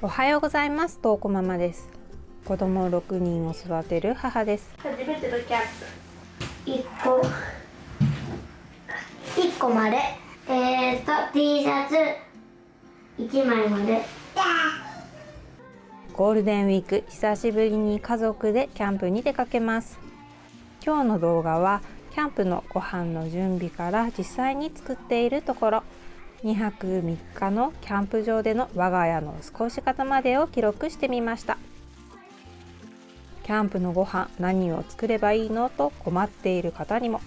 おはようございます。とうこママです。子供6人を育てる母です。初めてのキャンプ1個までT シャツ1枚まで。ゴールデンウィーク、久しぶりに家族でキャンプに出かけます。今日の動画はキャンプのご飯の準備から実際に作っているところ、2泊3日のキャンプ場での我が家の過ごし方までを記録してみました。キャンプのご飯何を作ればいいのと困っている方にも、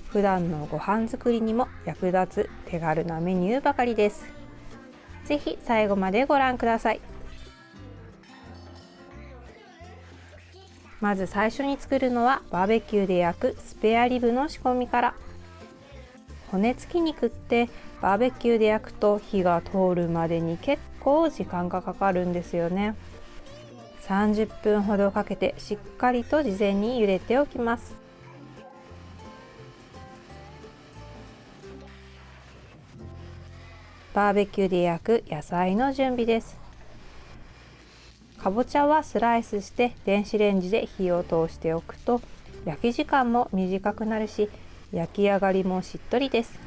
普段のご飯作りにも役立つ手軽なメニューばかりです。ぜひ最後までご覧ください。まず最初に作るのはバーベキューで焼くスペアリブの仕込みから。骨付き肉ってバーベキューで焼くと火が通るまでに結構時間がかかるんですよね。30分ほどかけてしっかりと事前に茹でておきます。バーベキューで焼く野菜の準備です。かぼちゃはスライスして電子レンジで火を通しておくと焼き時間も短くなるし、焼き上がりもしっとりです。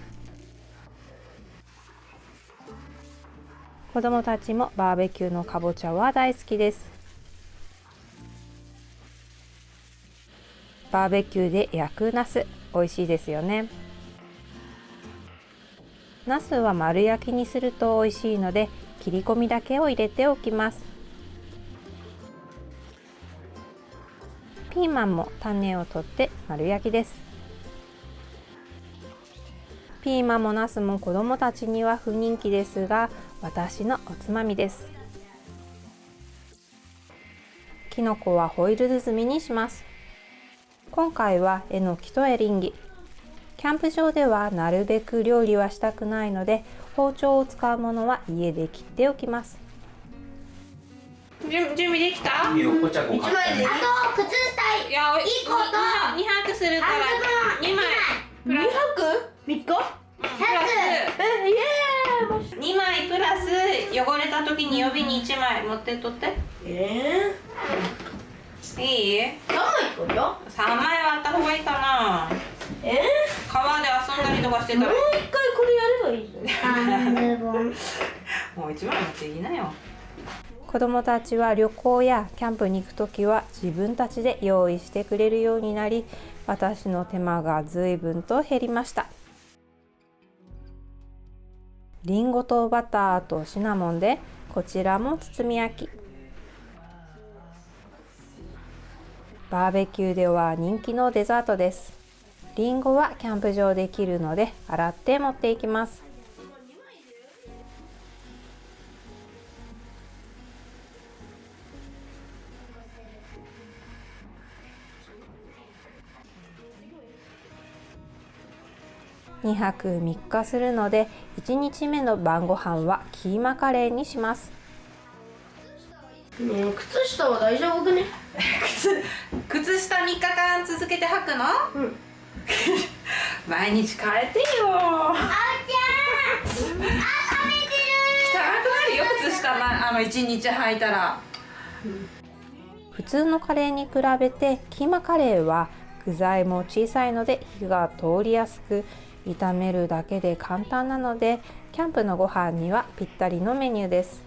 子供たちもバーベキューのかぼちゃは大好きです。バーベキューで焼くナス、美味しいですよね。ナスは丸焼きにすると美味しいので、切り込みだけを入れておきます。ピーマンも種を取って丸焼きです。ピーマンもナスも子供たちには不人気ですが、私のおつまみです。きのこはホイル包みにします。今回はえのきとエリンギ。キャンプ場ではなるべく料理はしたくないので、包丁を使うものは家で切っておきます。準備できた？いいよ、こちゃこ買ったね。あと靴下いや、1個と2泊するから2枚2泊3日プラス2枚プラス汚れた時に予備に1枚持ってっとって。いい3枚取るよ。3枚はあった方がいいかな。川で遊んだりとかしてたらもう一回これやればいいじゃん。ももう1枚持っていきなよ。子供たちは旅行やキャンプに行くときは自分たちで用意してくれるようになり、私の手間が随分と減りました。りんごとバターとシナモンでこちらも包み焼き。バーベキューでは人気のデザートです。りんごはキャンプ場で切るので洗って持っていきます。2泊3日するので1日目の晩ご飯はキーマカレーにします。ねえ、靴下は大丈夫ね。靴下3日間続けて履くの？うん。毎日変えてよ。あおちゃん食べてる。汚くなるよ、靴下1日履いたら。普通のカレーに比べてキーマカレーは具材も小さいので火が通りやすく、炒めるだけで簡単なのでキャンプのご飯にはぴったりのメニューです。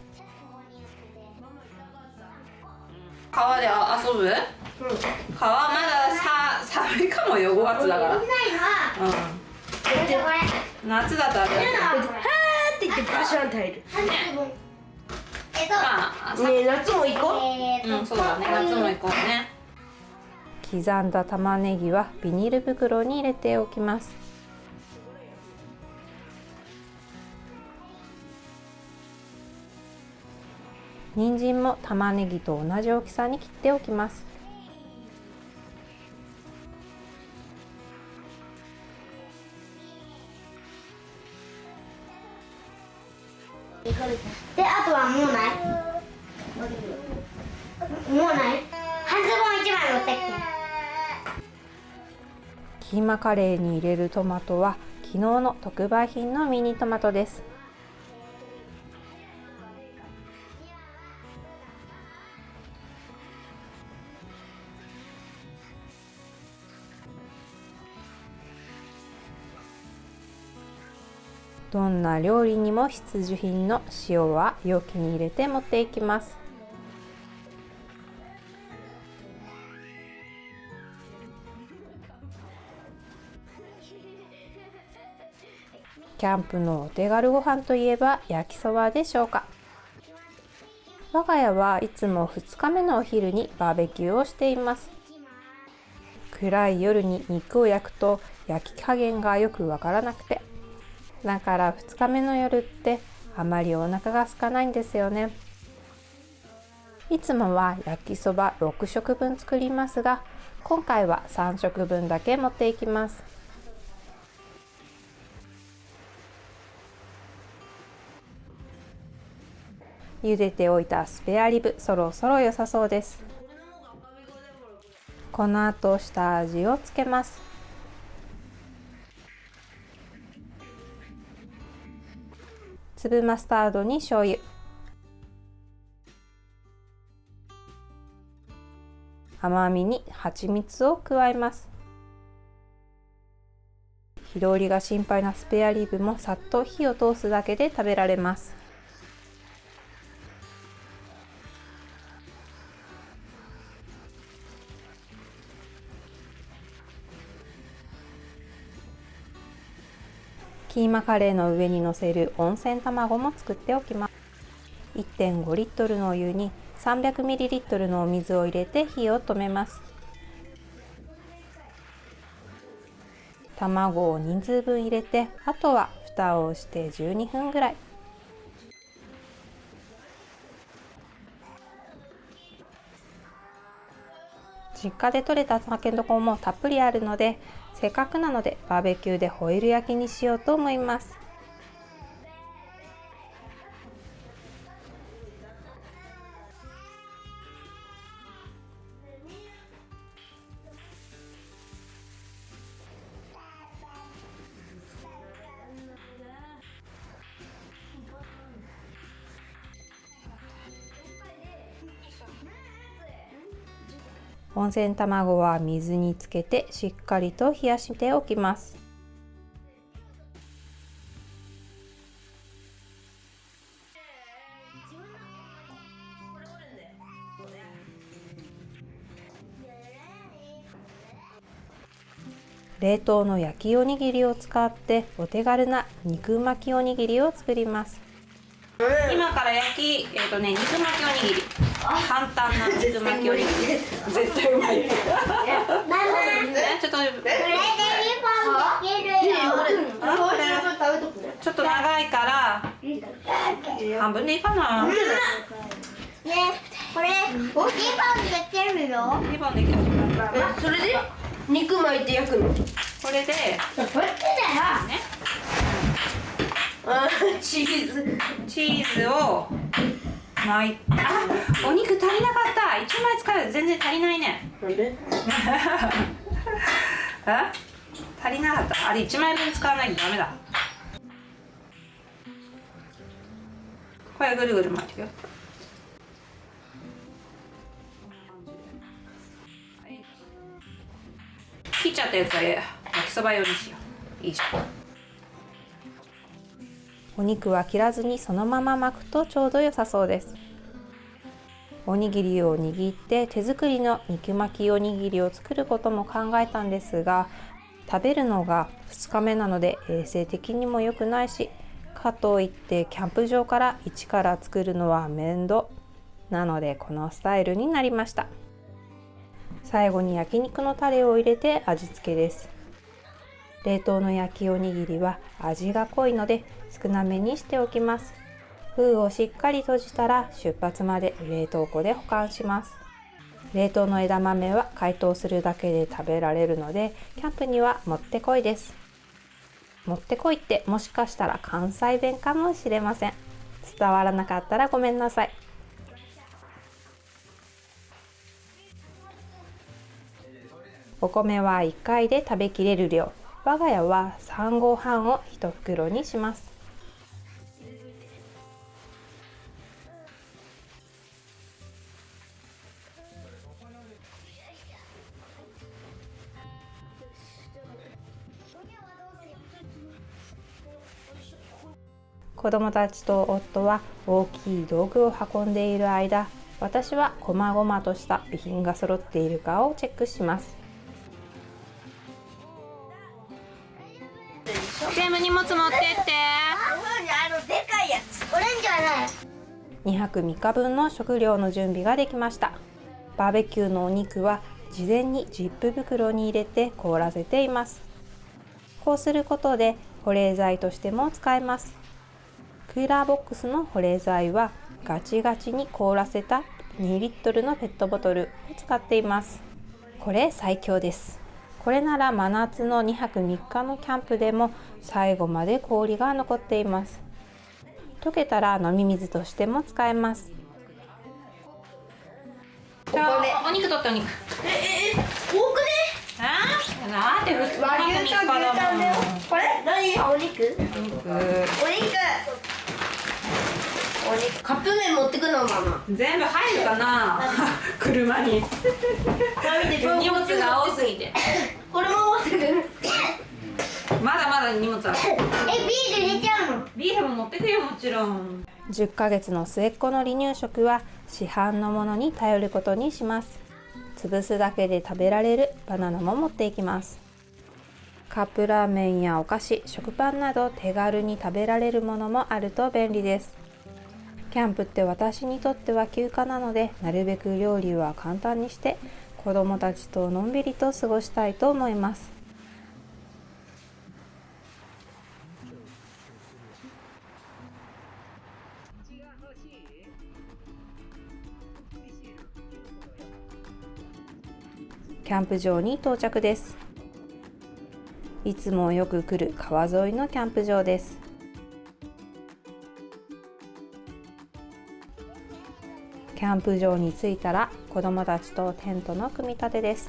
川で遊ぶ？川まだ寒いかもよ、5月だから。夏だったらはーって言ってバシャンって入る。ねえ、夏も行こう。そうだね、夏も行こうね。刻んだ玉ねぎはビニール袋に入れておきます。人参も玉ねぎと同じ大きさに切っておきます。で、あとはもうない半ズボン1枚持ってきて。キーマカレーに入れるトマトは昨日の特売品のミニトマトです。どんな料理にも必需品の塩は容器に入れて持っていきます。キャンプのお手軽ご飯といえば焼きそばでしょうか。我が家はいつも2日目のお昼にバーベキューをしています。暗い夜に肉を焼くと焼き加減がよくわからなくて、だから2日目の夜ってあまりお腹が空かないんですよね。いつもは焼きそば6食分作りますが、今回は3食分だけ持っていきます。茹でておいたスペアリブ、そろそろ良さそうです。この後下味をつけます。粒マスタードに醤油、甘みに蜂蜜を加えます。火通りが心配なスペアリブもさっと火を通すだけで食べられます。キーマカレーの上にのせる温泉卵も作っておきます。1.5 リットルのお湯に300ミリリットルのお水を入れて火を止めます。卵を人数分入れて、あとは蓋をして12分ぐらい。実家で採れたたけのこもたっぷりあるので、せっかくなのでバーベキューでホイル焼きにしようと思います。温泉卵は水につけてしっかりと冷やしておきます。冷凍の焼きおにぎりを使ってお手軽な肉巻きおにぎりを作ります。今から肉巻きおにぎり、簡単な肉巻きおにぎり絶対うまい。ちょっとこれで2本できるよ。ちょっと長いから半分でいいかな。ね、これ2本できるよ。2本できる。それで肉巻いて焼くの？これでこっちだよ。ね、チーズを巻いて、お肉足りなかった。1枚使うよ。全然足りないね。なんで？足りなかった。あれ1枚分使わないとダメだ。これぐるぐる巻いていくよ。切っちゃったやつは焼きそば用にしよう。いいじゃん。お肉は切らずにそのまま巻くとちょうど良さそうです。おにぎりを握って手作りの肉巻きおにぎりを作ることも考えたんですが、食べるのが2日目なので衛生的にも良くないし、かといってキャンプ場から一から作るのは面倒なので、このスタイルになりました。最後に焼肉のタレを入れて味付けです。冷凍の焼きおにぎりは味が濃いので少なめにしておきます。封をしっかり閉じたら出発まで冷凍庫で保管します。冷凍の枝豆は解凍するだけで食べられるので、キャンプにはもってこいです。もってこいってもしかしたら関西弁かもしれません。伝わらなかったらごめんなさい。お米は1回で食べきれる量。我が家は3合半を1袋にします。子供たちと夫は大きい道具を運んでいる間、私は細々とした備品が揃っているかをチェックします。全部荷物持ってって。でかいやつ。オレンジはない。2泊3日分の食料の準備ができました。バーベキューのお肉は事前にジップ袋に入れて凍らせています。こうすることで保冷剤としても使えます。クーラーボックスの保冷剤はガチガチに凍らせた2リットルのペットボトルを使っています。これ最強です。これなら真夏の2泊3日のキャンプでも最後まで氷が残っています。溶けたら飲み水としても使えます。じゃあお肉取ってお肉。多くね？だって2和牛と牛タンだよ。これ？何？お肉？カップ麺持ってくのママ。全部入るかな車に荷物が多すぎて。これも持ってくる。まだまだ荷物ある。ビール入れちゃうの？ビールも持ってくよ、もちろん。10ヶ月の末っ子の離乳食は市販のものに頼ることにします。潰すだけで食べられるバナナも持っていきます。カップラーメンやお菓子、食パンなど手軽に食べられるものもあると便利です。キャンプって私にとっては休暇なので、なるべく料理は簡単にして子供たちとのんびりと過ごしたいと思います。キャンプ場に到着です。いつもよく来る川沿いのキャンプ場です。キャンプ場に着いたら子供たちとテントの組み立てです。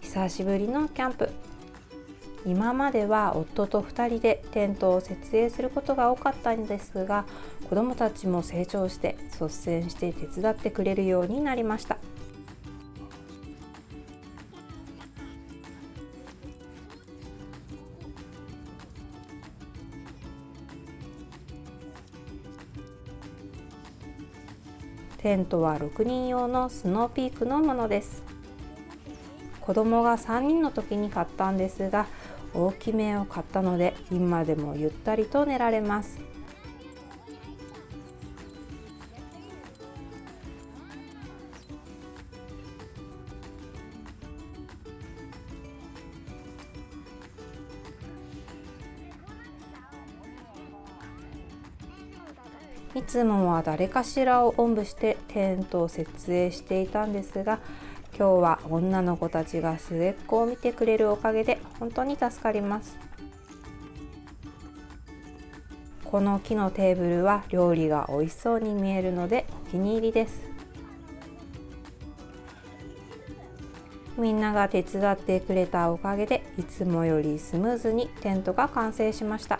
久しぶりのキャンプ。今までは夫と2人でテントを設営することが多かったんですが、子供たちも成長して率先して手伝ってくれるようになりました。テントは6人用のスノーピークのものです。子供が3人の時に買ったんですが、大きめを買ったので今でもゆったりと寝られます。いつもは誰かしらをおんぶしてテントを設営していたんですが、今日は女の子たちが末っ子を見てくれるおかげで本当に助かります。この木のテーブルは料理が美味しそうに見えるのでお気に入りです。みんなが手伝ってくれたおかげでいつもよりスムーズにテントが完成しました。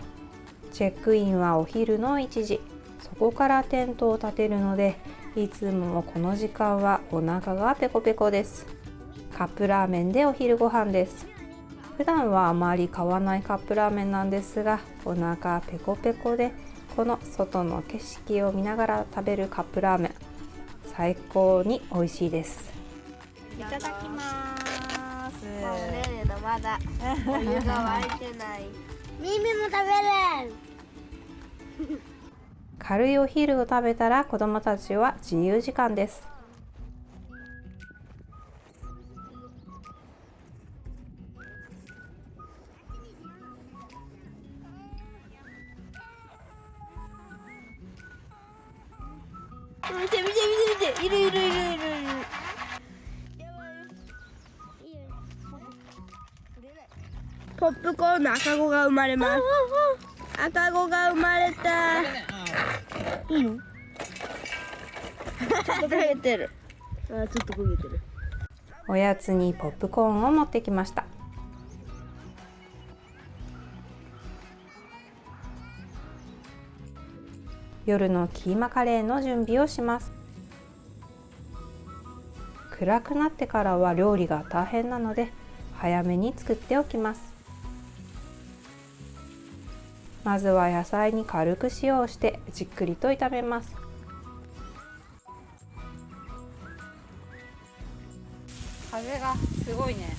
チェックインはお昼の1時。そこからテントを立てるので、いつもこの時間はお腹がペコペコです。カップラーメンでお昼ご飯です。普段はあまり買わないカップラーメンなんですが、お腹ペコペコでこの外の景色を見ながら食べるカップラーメン、最高に美味しいです。いただきます。まだお湯が沸いてない。耳も食べれん。軽いお昼を食べたら子どもたちは自由時間です。見ているポップコーンの赤子が生まれます。赤子が生まれた。いいの？ちょっと焦げてる。ちょっと焦げてる。おやつにポップコーンを持ってきました。夜のキーマカレーの準備をします。暗くなってからは料理が大変なので早めに作っておきます。まずは野菜に軽く塩をしてじっくりと炒めます。風がすごいね。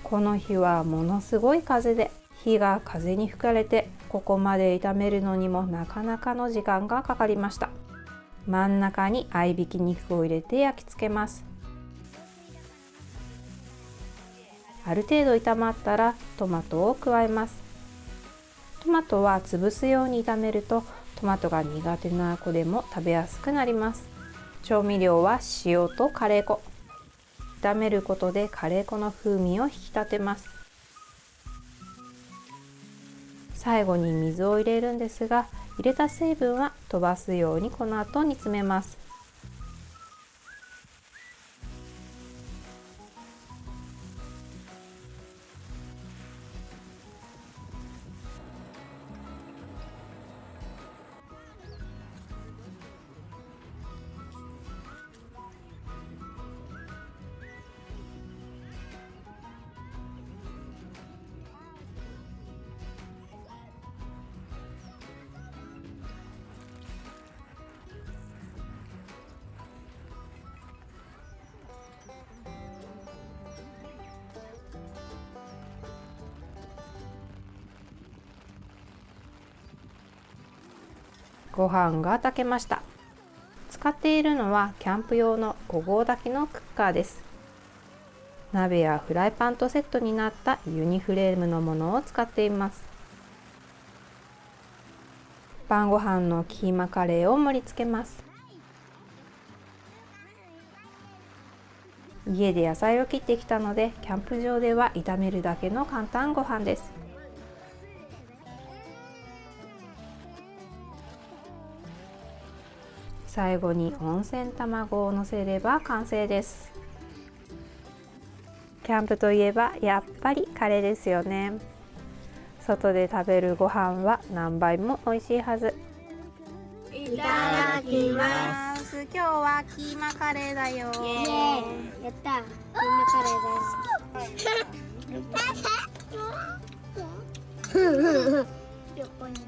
この日はものすごい風で、火が風に吹かれてここまで炒めるのにもなかなかの時間がかかりました。真ん中に合いびき肉を入れて焼き付けます。ある程度炒まったらトマトを加えます。トマトは潰すように炒めるとトマトが苦手な子でも食べやすくなります。調味料は塩とカレー粉。炒めることでカレー粉の風味を引き立てます。最後に水を入れるんですが、入れた水分は飛ばすようにこの後煮詰めます。ご飯が炊けました。使っているのはキャンプ用の5合炊きのクッカーです。鍋やフライパンとセットになったユニフレームのものを使っています。晩ご飯のキーマカレーを盛り付けます。家で野菜を切ってきたので、キャンプ場では炒めるだけの簡単ご飯です。最後に温泉卵をのせれば完成です。キャンプといえばやっぱりカレーですよね。外で食べるご飯は何倍も美味しいはず。いただきます。今日はキーマカレーだよ。イエーイ。やった。キーマカレー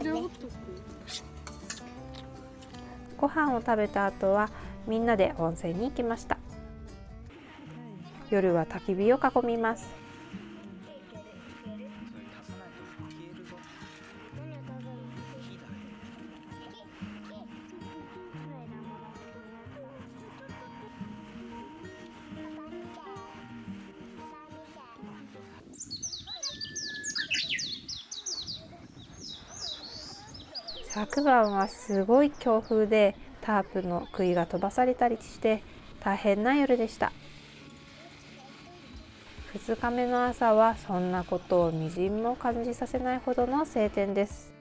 大好き。ご飯を食べた後はみんなで温泉に行きました。夜は焚き火を囲みます。昨晩はすごい強風でタープの杭が飛ばされたりして大変な夜でした。2日目の朝はそんなことをみじんも感じさせないほどの晴天です。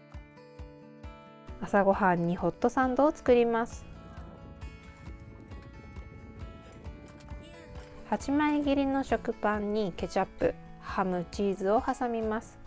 朝ごはんにホットサンドを作ります。8枚切りの食パンにケチャップ、ハム、チーズを挟みます。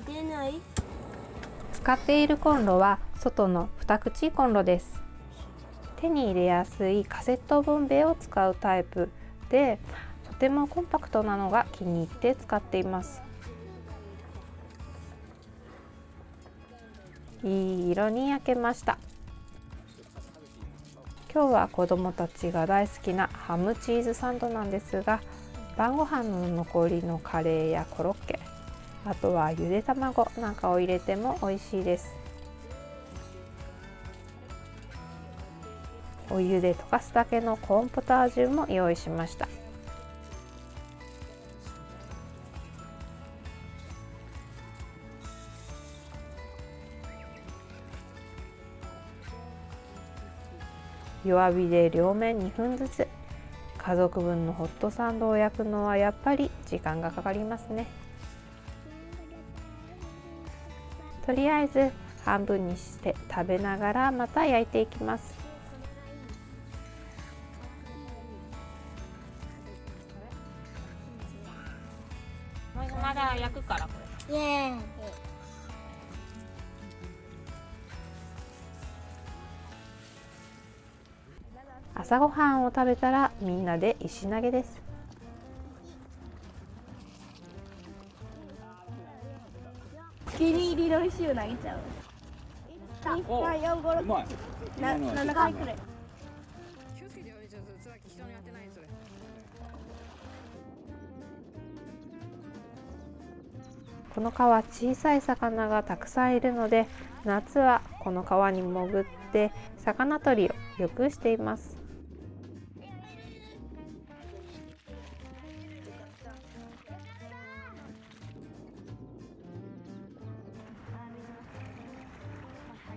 出ない？使っているコンロは外の2口コンロです。手に入れやすいカセットボンベを使うタイプで、とてもコンパクトなのが気に入って使っています。いい色に焼けました。今日は子どもたちが大好きなハムチーズサンドなんですが、晩ご飯の残りのカレーやコロッケ、あとはゆで卵なんかを入れても美味しいです。お湯で溶かすだけのコーンポタージュも用意しました。弱火で両面2分ずつ。家族分のホットサンドを焼くのはやっぱり時間がかかりますね。とりあえず半分にして食べながらまた焼いていきます。まだ焼くからこれ。イエーイ。朝ごはんを食べたらみんなで石投げです。お気に入りの石を投げちゃう。2、3、4、5、6、7回くらい。この川、小さい魚がたくさんいるので、夏はこの川に潜って魚取りをよくしています。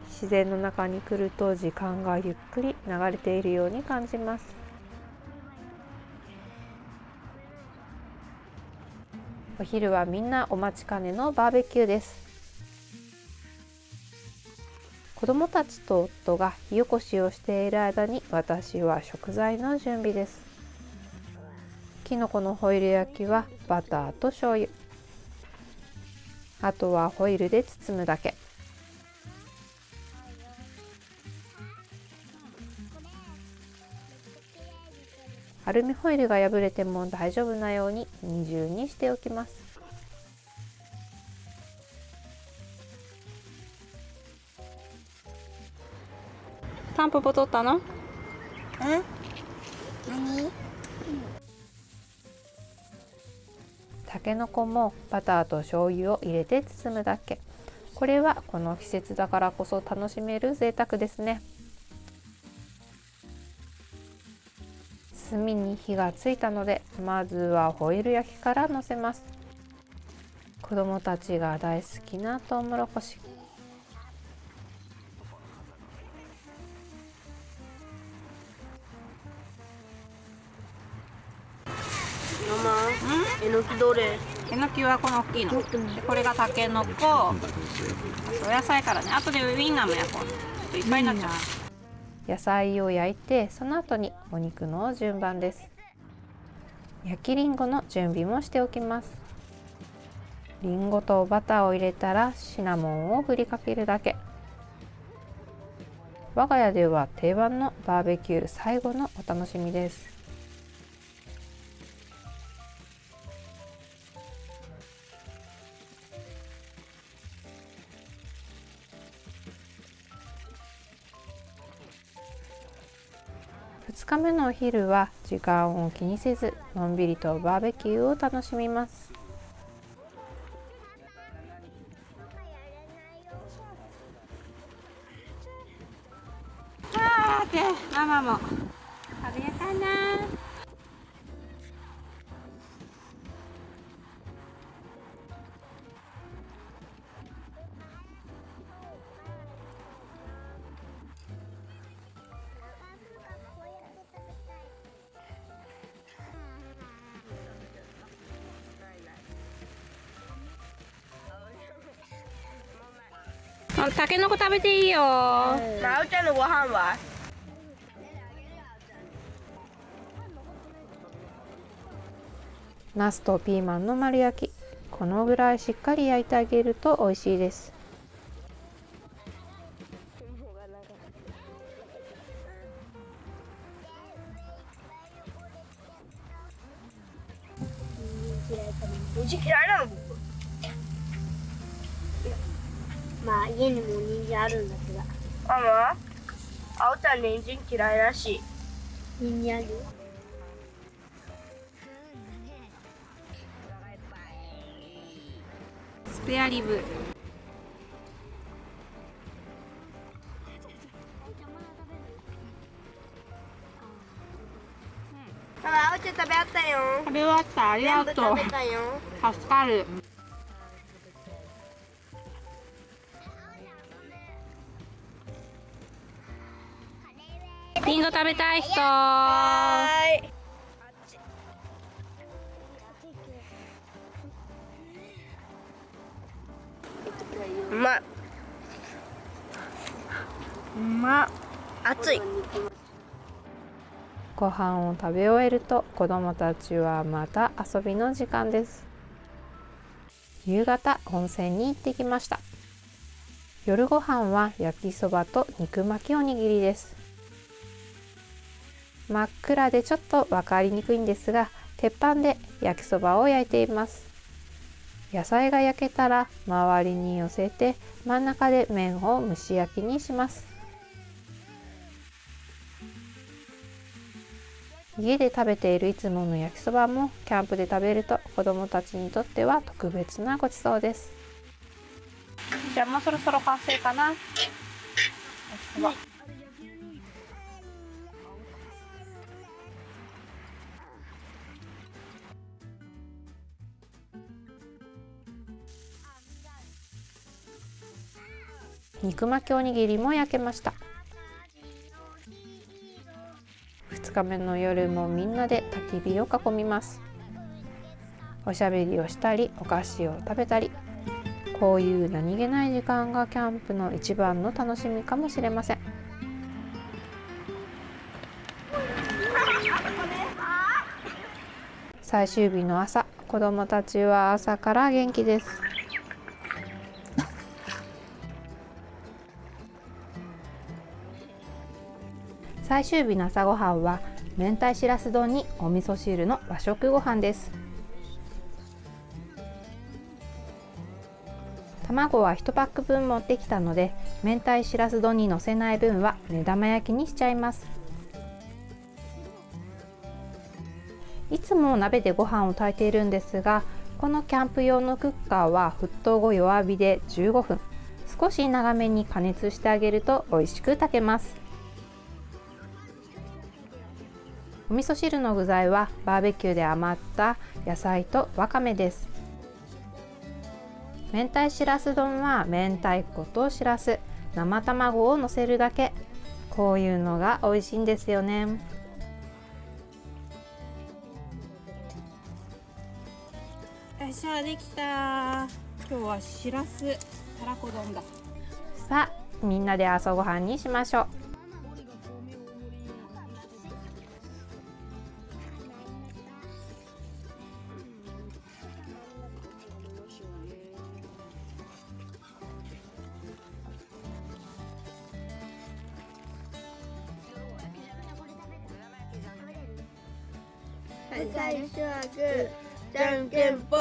自然の中に来ると時間がゆっくり流れているように感じます。お昼はみんなお待ちかねのバーベキューです。子供たちと夫が火起こしをしている間に私は食材の準備です。きのこのホイル焼きはバターと醤油。あとはホイルで包むだけ。アルミホイルが破れても大丈夫なように二重にしておきます。タンポポ取ったの？何？たけのこもバターと醤油を入れて包むだけ。これはこの季節だからこそ楽しめる贅沢ですね。炭に火がついたので、まずはホイル焼きからのせます。子どもたちが大好きなトウモロコシ。ママ、えのきどれ？えのきはこの大きいの。でこれがたけのこ。お野菜からね。後でウインナーも焼こう。ちょっといっぱいになっちゃう。野菜を焼いて、その後にお肉の順番です。焼きりんごの準備もしておきます。りんごとバターを入れたらシナモンを振りかけるだけ。我が家では定番のバーベキュー最後のお楽しみです。2日目のお昼は時間を気にせずのんびりとバーベキューを楽しみます。さてママも食べようかな。たけのこ食べていいよ。まおちゃんのご飯は？ナスとピーマンの丸焼き。このぐらいしっかり焼いてあげると美味しいです。人参嫌いなの僕。まあ家にも人参あるんだけど。ママ、あおちゃん人参嫌いらしい。人参ある？スペアリブ。ママ、あおちゃん食べ終わったよ。食べ終わった。ありがとう。全部食べたよ。助かる。リンゴ食べたい人。はーい。うまい。うまっ。熱い。ご飯を食べ終えると子どもたちはまた遊びの時間です。夕方温泉に行ってきました。夜ご飯は焼きそばと肉巻きおにぎりです。真っ暗でちょっと分かりにくいんですが、鉄板で焼きそばを焼いています。野菜が焼けたら周りに寄せて真ん中で麺を蒸し焼きにします。家で食べているいつもの焼きそばもキャンプで食べると子どもたちにとっては特別なごちそうです。じゃあもうそろそろ完成かな。肉巻きおにぎりも焼けました。2日目の夜もみんなで焚き火を囲みます。おしゃべりをしたりお菓子を食べたり、こういう何気ない時間がキャンプの一番の楽しみかもしれません。最終日の朝、子どもたちは朝から元気です。最終日の朝ごはんは明太しらす丼にお味噌汁の和食ご飯です。卵は1パック分持ってきたので、明太しらす丼にのせない分は目玉焼きにしちゃいます。いつも鍋でご飯を炊いているんですが、このキャンプ用のクッカーは沸騰後弱火で15分、少し長めに加熱してあげると美味しく炊けます。お味噌汁の具材はバーベキューで余った野菜とわかめです。明太しらす丼は明太子としらす、生卵をのせるだけ。こういうのが美味しいんですよね。よっしゃ、できた。今日はしらすたらこ丼だ。さあ、みんなで朝ごはんにしましょう。最初はグー、じゃんけんぽい。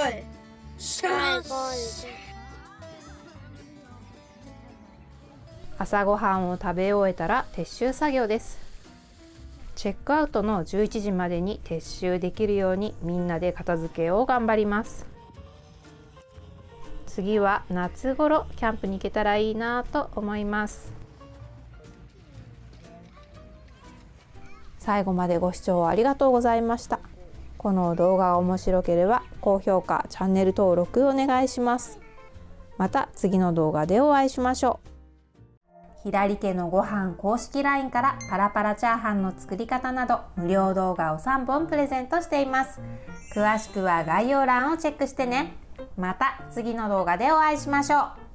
朝ごはんを食べ終えたら撤収作業です。チェックアウトの11時までに撤収できるようにみんなで片付けを頑張ります。次は夏頃キャンプに行けたらいいなと思います。最後までご視聴ありがとうございました。この動画が面白ければ高評価、チャンネル登録お願いします。また次の動画でお会いしましょう。ひらり家のご飯公式 LINE からパラパラチャーハンの作り方など無料動画を3本プレゼントしています。詳しくは概要欄をチェックしてね。また次の動画でお会いしましょう。